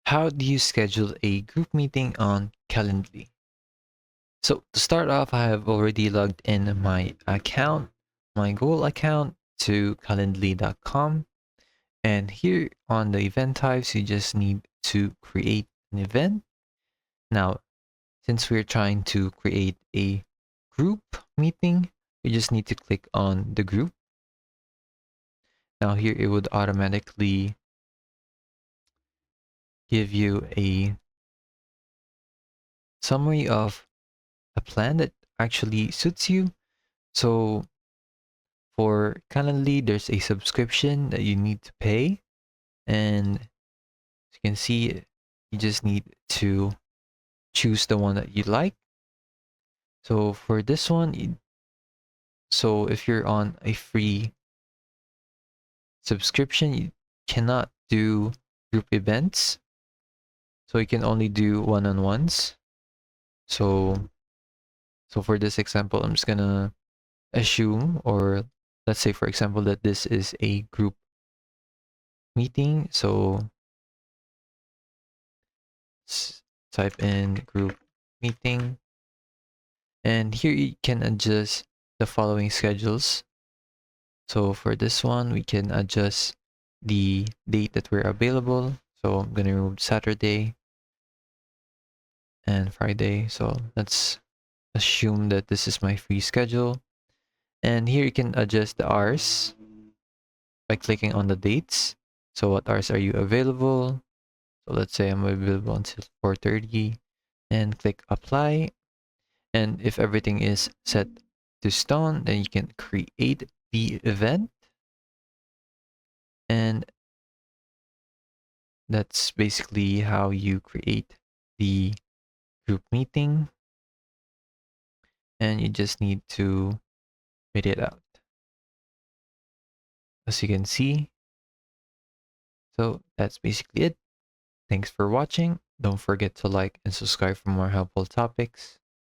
How do you schedule a group meeting on Calendly? So to start off, I have already logged in my account, my Google account to calendly.com. And here on the event types, you just need to create an event. Now, since we're trying to create a group meeting, you just need to click on the group. Now here it would automatically give you a summary of a plan that actually suits you. So for Calendly, there's a subscription that you need to pay. And as you can see, you just need to choose the one that you like. So for this one, so if you're on a free subscription, you cannot do group events. So you can only do one-on-ones. So for this example, I'm just gonna assume, or let's say for example that this is a group meeting. So type in group meeting, and here you can adjust the following schedules. So for this one, we can adjust the date that we're available. So I'm gonna remove Saturday and Friday. So let's assume that this is my free schedule. And here you can adjust the hours by clicking on the dates. So what hours are you available? So let's say I'm available until 4:30 and click apply. And if everything is set to stone, then you can create the event. And that's basically how you create the group meeting. And you just need to read it out. As you can see. So that's basically it. Thanks for watching. Don't forget to like and subscribe for more helpful topics.